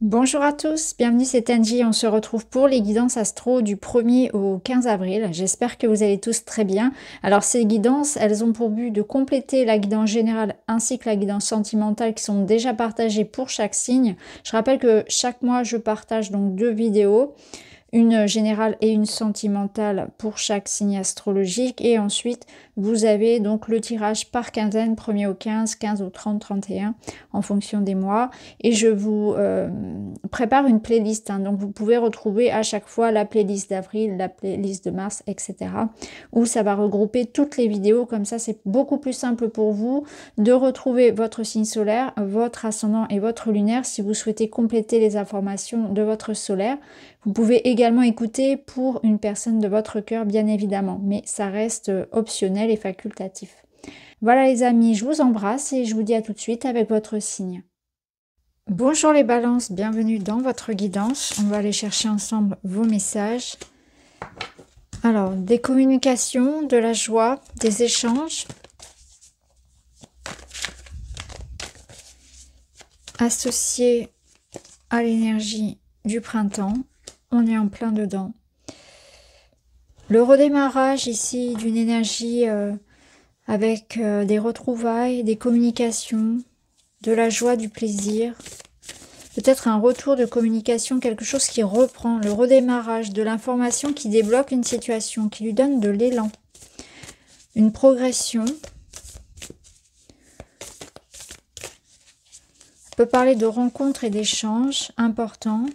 Bonjour à tous, bienvenue, c'est Angie. On se retrouve pour les guidances astro du 1er au 15 avril. J'espère que vous allez tous très bien. Alors ces guidances, elles ont pour but de compléter la guidance générale ainsi que la guidance sentimentale qui sont déjà partagées pour chaque signe. Je rappelle que chaque mois, je partage donc 2 vidéos. Une générale et une sentimentale pour chaque signe astrologique, et ensuite vous avez donc le tirage par quinzaine, 1er au 15, 15 au 30, 31 en fonction des mois, et je vous prépare une playlist, donc vous pouvez retrouver à chaque fois la playlist d'avril, la playlist de mars, etc. où ça va regrouper toutes les vidéos. Comme ça c'est beaucoup plus simple pour vous de retrouver votre signe solaire, votre ascendant et votre lunaire si vous souhaitez compléter les informations de votre solaire. Vous pouvez également écouter pour une personne de votre cœur, bien évidemment, mais ça reste optionnel et facultatif. Voilà les amis, je vous embrasse et je vous dis à tout de suite avec votre signe. Bonjour les balances, bienvenue dans votre guidance. On va aller chercher ensemble vos messages. Alors, des communications, de la joie, des échanges. Associés à l'énergie du printemps. On est en plein dedans. Le redémarrage ici d'une énergie avec des retrouvailles, des communications, de la joie, du plaisir. Peut-être un retour de communication, quelque chose qui reprend, le redémarrage de l'information qui débloque une situation, qui lui donne de l'élan. Une progression. On peut parler de rencontres et d'échanges importants.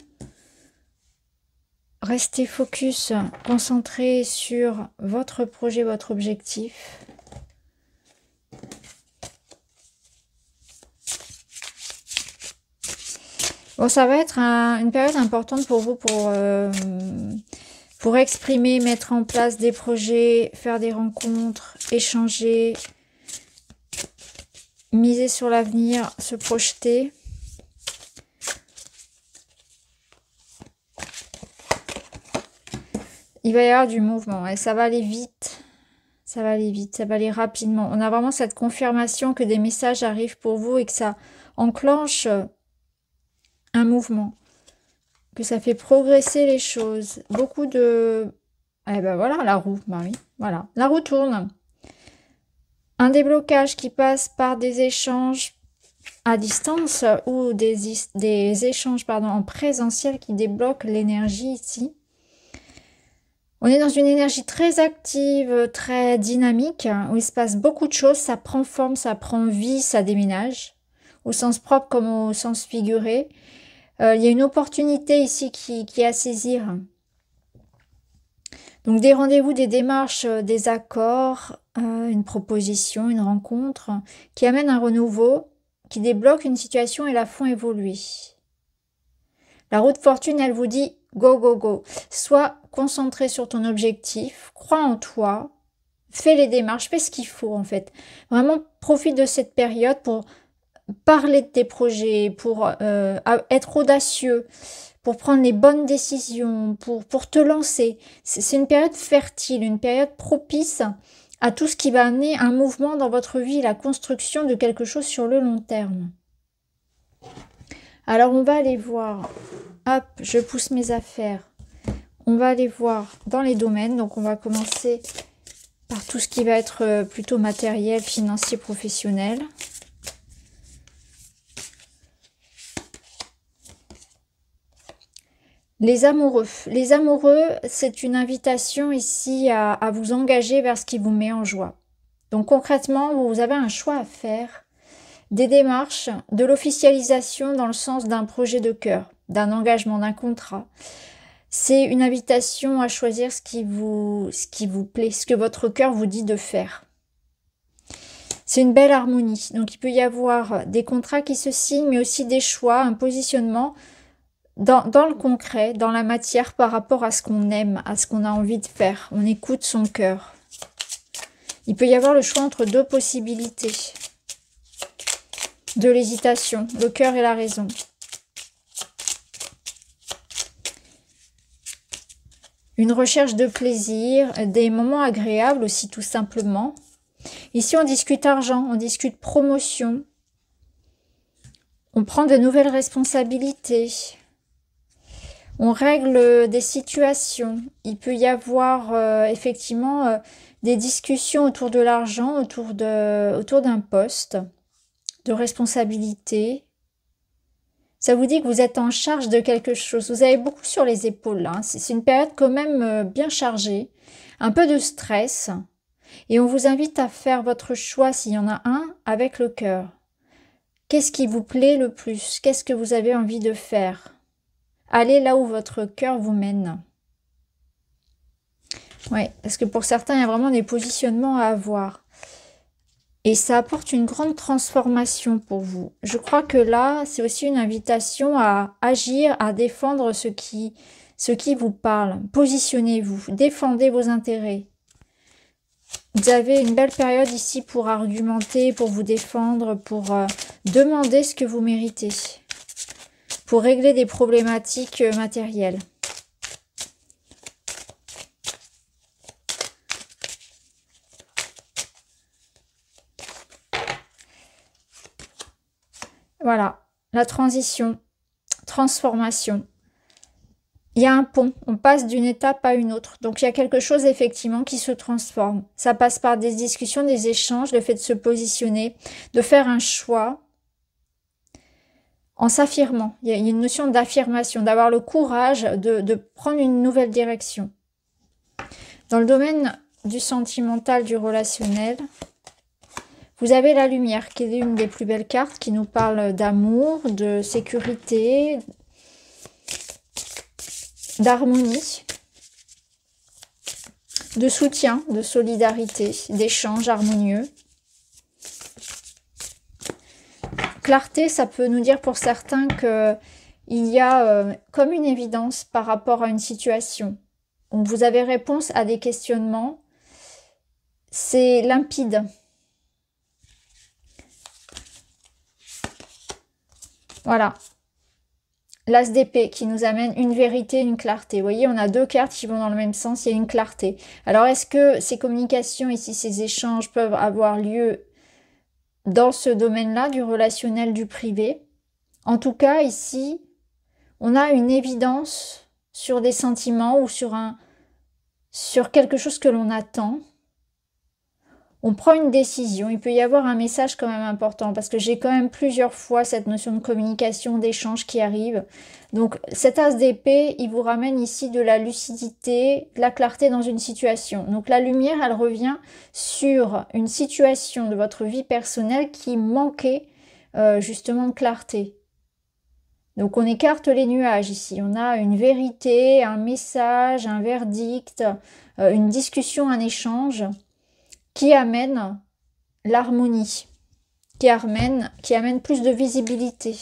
Restez focus, concentré sur votre projet, votre objectif. Bon, ça va être une période importante pour vous pour exprimer, mettre en place des projets, faire des rencontres, échanger, miser sur l'avenir, se projeter. Il va y avoir du mouvement et ça va aller vite. Ça va aller vite, ça va aller rapidement. On a vraiment cette confirmation que des messages arrivent pour vous et que ça enclenche un mouvement. Que ça fait progresser les choses. Beaucoup de... Eh ben voilà, la roue. Ben oui, voilà. La roue tourne. Un déblocage qui passe par des échanges à distance ou des échanges en présentiel qui débloquent l'énergie ici. On est dans une énergie très active, très dynamique, où il se passe beaucoup de choses, ça prend forme, ça prend vie, ça déménage, au sens propre comme au sens figuré. Il y a une opportunité ici qui est à saisir. Donc des rendez-vous, des démarches, des accords, une proposition, une rencontre, qui amène un renouveau, qui débloque une situation et la font évoluer. La roue de fortune, elle vous dit go, go, go. Sois concentré sur ton objectif, crois en toi, fais les démarches, fais ce qu'il faut en fait. Vraiment, profite de cette période pour parler de tes projets, pour être audacieux, pour prendre les bonnes décisions, pour te lancer. C'est une période fertile, une période propice à tout ce qui va amener un mouvement dans votre vie, la construction de quelque chose sur le long terme. Alors on va aller voir, hop, je pousse mes affaires, on va aller voir dans les domaines, donc on va commencer par tout ce qui va être plutôt matériel, financier, professionnel. Les amoureux, c'est une invitation ici à vous engager vers ce qui vous met en joie. Donc concrètement, vous avez un choix à faire. Des démarches, de l'officialisation dans le sens d'un projet de cœur, d'un engagement, d'un contrat. C'est une invitation à choisir ce qui vous plaît, ce que votre cœur vous dit de faire. C'est une belle harmonie. Donc il peut y avoir des contrats qui se signent, mais aussi des choix, un positionnement dans le concret, dans la matière par rapport à ce qu'on aime, à ce qu'on a envie de faire. On écoute son cœur. Il peut y avoir le choix entre deux possibilités. De l'hésitation, le cœur et la raison. Une recherche de plaisir, des moments agréables aussi tout simplement. Ici on discute argent, on discute promotion. On prend de nouvelles responsabilités. On règle des situations. Il peut y avoir effectivement des discussions autour de l'argent, autour d'un poste, de responsabilité. Ça vous dit que vous êtes en charge de quelque chose. Vous avez beaucoup sur les épaules là. C'est une période quand même bien chargée. Un peu de stress. Et on vous invite à faire votre choix, s'il y en a un, avec le cœur. Qu'est-ce qui vous plaît le plus? Qu'est-ce que vous avez envie de faire? Allez là où votre cœur vous mène. Oui, parce que pour certains, il y a vraiment des positionnements à avoir. Et ça apporte une grande transformation pour vous. Je crois que là, c'est aussi une invitation à agir, à défendre ce qui vous parle. Positionnez-vous, défendez vos intérêts. Vous avez une belle période ici pour argumenter, pour vous défendre, pour demander ce que vous méritez, pour régler des problématiques matérielles. Voilà, la transition, transformation. Il y a un pont, on passe d'une étape à une autre. Donc il y a quelque chose effectivement qui se transforme. Ça passe par des discussions, des échanges, le fait de se positionner, de faire un choix en s'affirmant. Il y a une notion d'affirmation, d'avoir le courage de prendre une nouvelle direction. Dans le domaine du sentimental, du relationnel, vous avez la lumière qui est une des plus belles cartes qui nous parle d'amour, de sécurité, d'harmonie, de soutien, de solidarité, d'échanges harmonieux. Clarté, ça peut nous dire pour certains qu'il y a comme une évidence par rapport à une situation. Donc vous avez réponse à des questionnements. C'est limpide. Voilà. L'as d'épée qui nous amène une vérité, une clarté. Vous voyez, on a deux cartes qui vont dans le même sens, il y a une clarté. Alors, est-ce que ces communications ici, ces échanges peuvent avoir lieu dans ce domaine-là, du relationnel, du privé? En tout cas, ici, on a une évidence sur des sentiments ou sur quelque chose que l'on attend. On prend une décision, il peut y avoir un message quand même important parce que j'ai quand même plusieurs fois cette notion de communication, d'échange qui arrive. Donc cet as d'épée, il vous ramène ici de la lucidité, de la clarté dans une situation. Donc la lumière, elle revient sur une situation de votre vie personnelle qui manquait justement de clarté. Donc on écarte les nuages ici, on a une vérité, un message, un verdict, une discussion, un échange qui amène l'harmonie, qui amène plus de visibilité.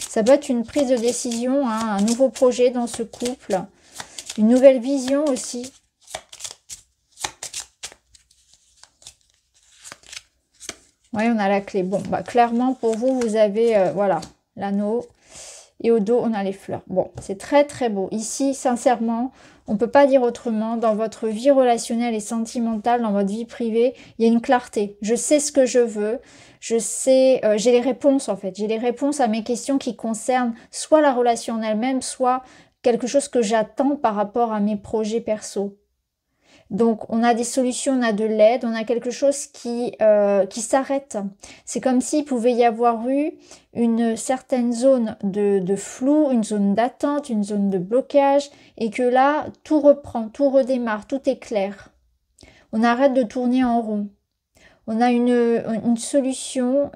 Ça peut être une prise de décision, hein, un nouveau projet dans ce couple, une nouvelle vision aussi. Oui, on a la clé. Bon, bah clairement pour vous, vous avez, voilà, l'anneau. Et au dos, on a les fleurs. Bon, c'est très très beau. Ici, sincèrement, on ne peut pas dire autrement. Dans votre vie relationnelle et sentimentale, dans votre vie privée, il y a une clarté. Je sais ce que je veux. Je sais, j'ai les réponses en fait. J'ai les réponses à mes questions qui concernent soit la relation en elle-même, soit quelque chose que j'attends par rapport à mes projets perso. Donc, on a des solutions, on a de l'aide, on a quelque chose qui s'arrête. C'est comme s'il pouvait y avoir eu une certaine zone de flou, une zone d'attente, une zone de blocage, et que là, tout reprend, tout redémarre, tout est clair. On arrête de tourner en rond. On a une solution,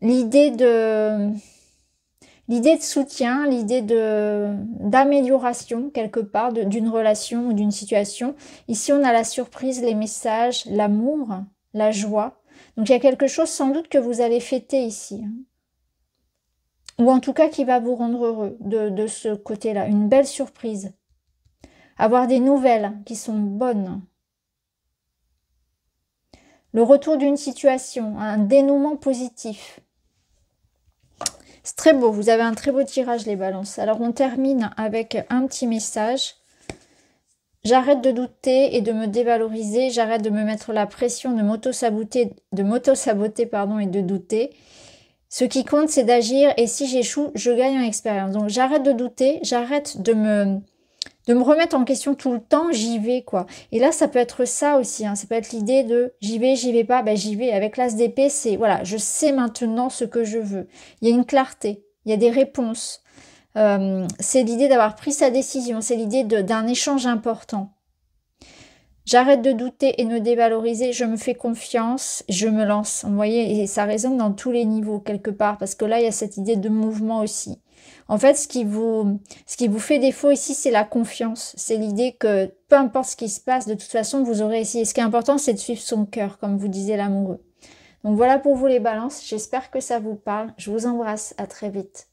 l'idée de soutien, l'idée d'amélioration quelque part d'une relation ou d'une situation. Ici, on a la surprise, les messages, l'amour, la joie. Donc, il y a quelque chose sans doute que vous allez fêter ici. Ou en tout cas, qui va vous rendre heureux de ce côté-là. Une belle surprise. Avoir des nouvelles qui sont bonnes. Le retour d'une situation, un dénouement positif. C'est très beau, vous avez un très beau tirage les balances. Alors on termine avec un petit message J'arrête de douter et de me dévaloriser, j'arrête de me mettre la pression de m'auto-saboter, pardon, et de douter. Ce qui compte, c'est d'agir et si j'échoue, je gagne en expérience. Donc j'arrête de douter, j'arrête de me remettre en question tout le temps, j'y vais quoi. Et là, ça peut être ça aussi, hein. Ça peut être l'idée de j'y vais pas, ben j'y vais. Avec l'as d'épée, c'est voilà, je sais maintenant ce que je veux. Il y a une clarté, il y a des réponses. C'est l'idée d'avoir pris sa décision, c'est l'idée d'un échange important. J'arrête de douter et de me dévaloriser, je me fais confiance, je me lance. Vous voyez, et ça résonne dans tous les niveaux quelque part, parce que là, il y a cette idée de mouvement aussi. En fait, ce qui vous fait défaut ici, c'est la confiance. C'est l'idée que peu importe ce qui se passe, de toute façon, vous aurez essayé. Ce qui est important, c'est de suivre son cœur, comme vous disait l'amoureux. Donc voilà pour vous les balances, j'espère que ça vous parle. Je vous embrasse, à très vite.